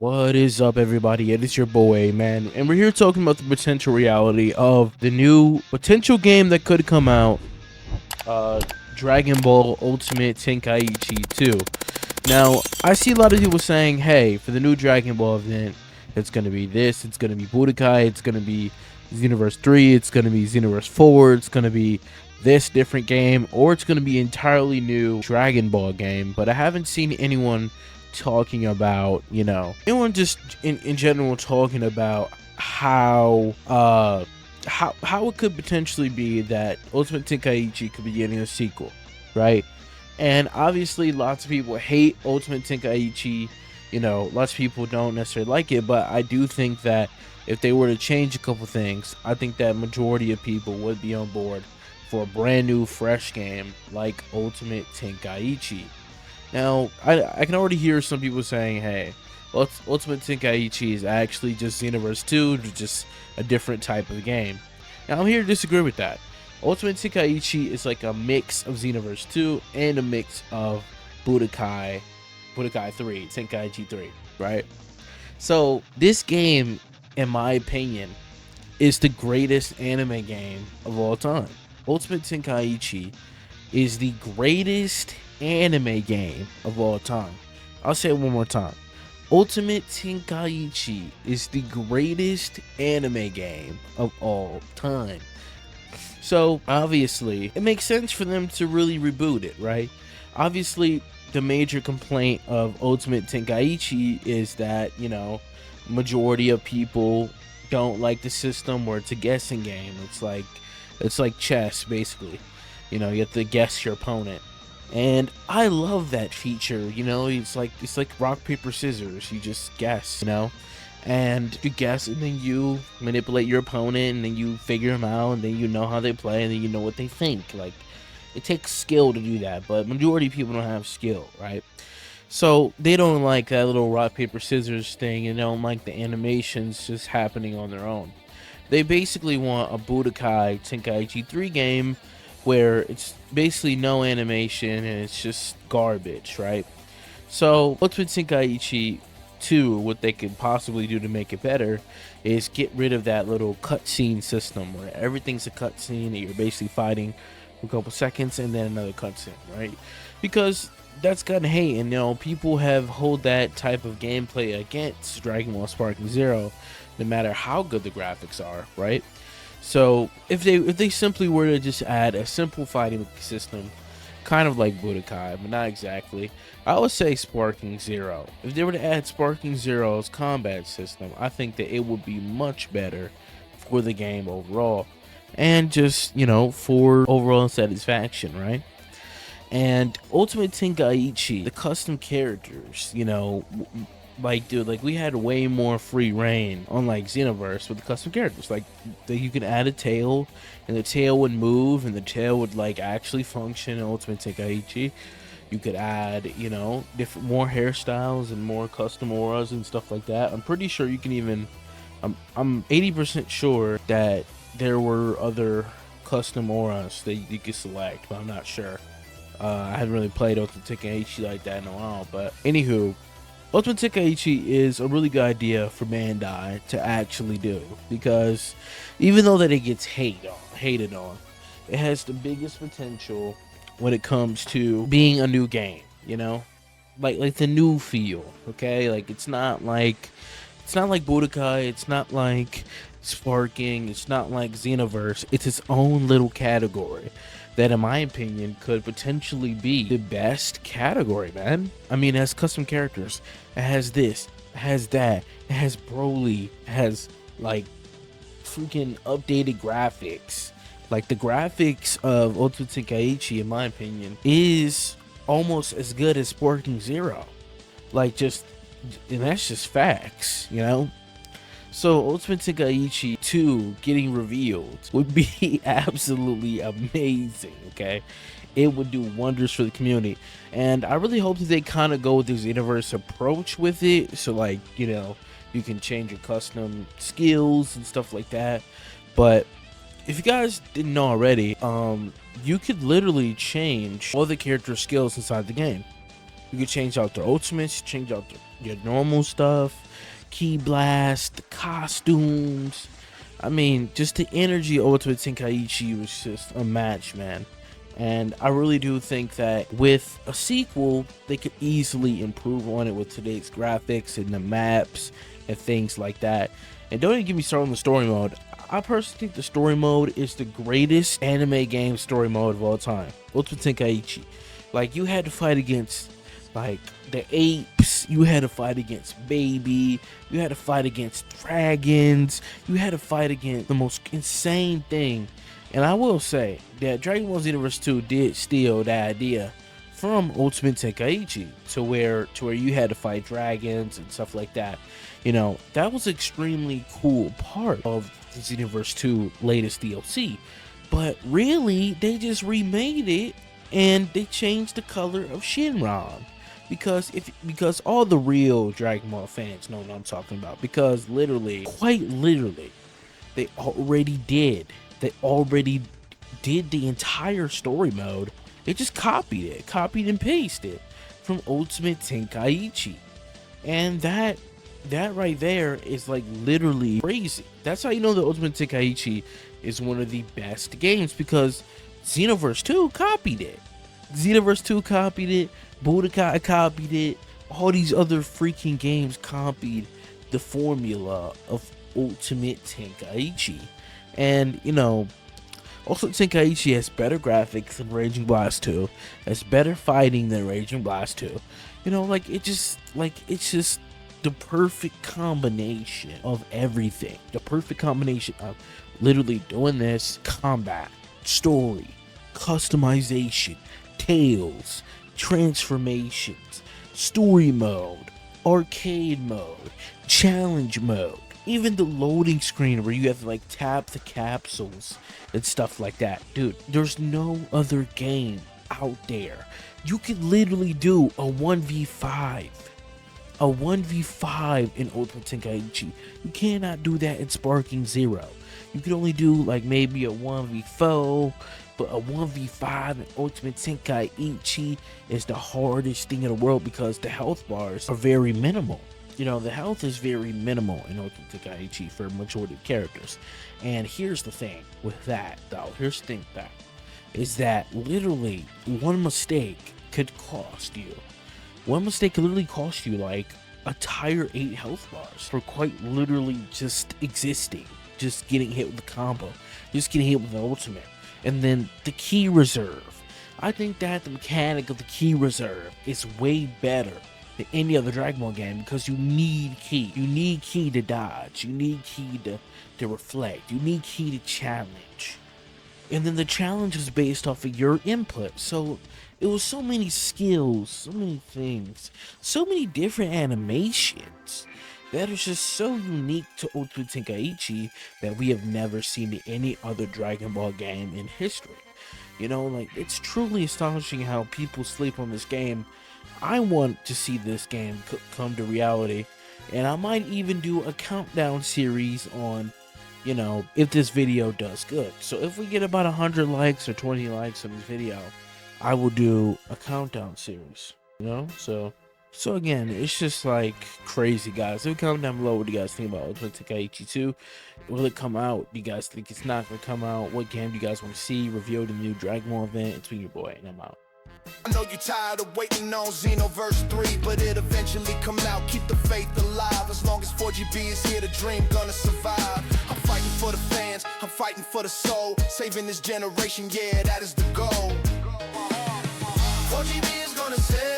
What is up, everybody? It is your boy, man, and we're here talking about the potential reality of the new potential game that could come out, uh, Dragon Ball Ultimate Tenkaichi 2. Now, I see a lot of people saying, hey, for the new Dragon Ball event, it's going to be this, it's going to be Budokai, it's going to be Xenoverse 3, it's going to be Xenoverse 4, it's going to be this different game, or it's going to be entirely new Dragon Ball game. But I haven't seen anyone talking about, anyone just in general talking about how it could potentially be that Ultimate Tenkaichi could be getting a sequel, right? And obviously, lots of people hate Ultimate Tenkaichi. Lots of people don't necessarily like it, but I do think that if they were to change a couple things, I think that majority of people would be on board for a brand new, fresh game like Ultimate Tenkaichi. Now, I can already hear some people saying, hey, Ultimate Tenkaichi is actually just Xenoverse 2, just a different type of game. Now, I'm here to disagree with that. Ultimate Tenkaichi is like a mix of Xenoverse 2 and a mix of Budokai 3, Tenkaichi 3, right? So, this game, in my opinion, is the greatest anime game of all time. Ultimate Tenkaichi is the greatest anime game of all time. I'll say it one more time. Ultimate Tenkaichi is the greatest anime game of all time. So, obviously, it makes sense for them to really reboot it, right? Obviously, the major complaint of Ultimate Tenkaichi is that, majority of people don't like the system where it's a guessing game. It's like chess, basically. You have to guess your opponent. And I love that feature, it's like rock, paper, scissors. You just guess, and you guess, and then you manipulate your opponent, and then you figure them out, and then you know how they play, and then you know what they think. Like, it takes skill to do that, but majority of people don't have skill, right? So they don't like that little rock, paper, scissors thing, and they don't like the animations just happening on their own. They basically want a Budokai Tenkaichi 3 game where it's basically no animation and it's just garbage, right? So, Ultimate Tenkaichi 2, what they could possibly do to make it better is get rid of that little cutscene system where everything's a cutscene and you're basically fighting for a couple seconds and then another cutscene, right? Because that's gotten hate, and people have hold that type of gameplay against Dragon Ball Sparking Zero, no matter how good the graphics are, right? So if they simply were to just add a simple fighting system, kind of like Budokai, but not exactly, I would say Sparking Zero. If they were to add Sparking Zero's combat system, I think that it would be much better for the game overall, and just for overall satisfaction, right? And Ultimate Tenkaichi, the custom characters, like, dude, like, we had way more free reign on, like, Xenoverse with the custom characters. Like, you could add a tail, and the tail would move, and the tail would, like, actually function in Ultimate Tenkaichi. You could add, different, more hairstyles and more custom auras and stuff like that. I'm pretty sure you can even, I'm 80% sure that there were other custom auras that you could select, but I'm not sure. I haven't really played Ultimate Tenkaichi like that in a while, but anywho, Ultimate Tenkaichi is a really good idea for Bandai to actually do, because even though that it gets hated on, it has the biggest potential when it comes to being a new game, like the new feel, okay? Like, it's not like Budokai, it's not like Sparking, it's not like Xenoverse. It's its own little category that, in my opinion, could potentially be the best category, man. I mean, it has custom characters, it has this, it has that, it has Broly, it has, like, freaking updated graphics. Like, the graphics of Ultimate Tenkaichi, in my opinion, is almost as good as Sparking Zero. Like, and that's just facts, So Ultimate Tenkaichi 2 getting revealed would be absolutely amazing, okay? It would do wonders for the community. And I really hope that they kind of go with this Xenoverse approach with it. So, like, you can change your custom skills and stuff like that. But if you guys didn't know already, you could literally change all the character skills inside the game. You could change out their ultimates, change out your normal stuff. Ki Blast, the costumes. I mean, just the energy of Ultimate Tenkaichi was just unmatched, man. And I really do think that with a sequel, they could easily improve on it with today's graphics and the maps and things like that. And don't even get me started on the story mode. I personally think the story mode is the greatest anime game story mode of all time. Ultimate Tenkaichi. Like, you had to fight against, like, the apes. You had to fight against Baby. You had to fight against dragons. You had to fight against the most insane thing. And I will say that Dragon Ball Xenoverse 2 did steal the idea from Ultimate Tenkaichi to where you had to fight dragons and stuff like that. You know, that was extremely cool part of the Xenoverse 2 latest DLC. But really, they just remade it and they changed the color of Shinron. Because all the real Dragon Ball fans know what I'm talking about. Because literally, quite literally, they already did the entire story mode. They just copied and pasted it from Ultimate Tenkaichi. And that right there is like literally crazy. That's how you know the Ultimate Tenkaichi is one of the best games, because Xenoverse 2 copied it. Xenoverse 2 copied it. Budokai copied it. All these other freaking games copied the formula of Ultimate Tenkaichi. And, you know, also Tenkaichi has better graphics than Raging Blast 2, has better fighting than Raging Blast 2. You know, it's just the perfect combination of everything. The perfect combination of literally doing this, combat, story, customization, tales, transformations, story mode, arcade mode, challenge mode. Even the loading screen where you have to like tap the capsules and stuff like that. Dude, there's no other game out there. You could literally do a 1v5. A 1v5 in Ultimate Tenkaichi. You cannot do that in Sparking Zero. You can only do like maybe a 1v4, but a 1v5 in Ultimate Tenkaichi is the hardest thing in the world because the health bars are very minimal. You know, the health is very minimal in Ultimate Tenkaichi for a majority of characters. And here's the thing with that, though. Here's the thing with that. Is that literally one mistake could cost you. One mistake could literally cost you like a entire 8 health bars for quite literally just existing. Just getting hit with the combo. Just getting hit with the ultimate. And then the key reserve. I think that the mechanic of the key reserve is way better than any other Dragon Ball game, because you need ki. You need ki to dodge. You need ki to reflect. You need ki to challenge. And then the challenge is based off of your input. So it was so many skills, so many things, so many different animations that is just so unique to Ultimate Tenkaichi that we have never seen in any other Dragon Ball game in history. You know, like, it's truly astonishing how people sleep on this game. I want to see this game come to reality, and I might even do a countdown series on, you know, if this video does good. So if we get about 100 likes or 20 likes on this video, I will do a countdown series, you know? So again, it's just like crazy, guys. Leave a comment down below what you guys think about Ultimate Tenkaichi 2. Will it come out? Do you guys think it's not going to come out? What game do you guys want to see? Review the new Dragon Ball event. It's been your boy, and I'm out. I know you're tired of waiting on Xenoverse 3, but it eventually come out. Keep the faith alive. As long as 4GB is here, the dream gonna survive. I'm fighting for the fans, I'm fighting for the soul. Saving this generation, yeah, that is the goal. 4GB is gonna save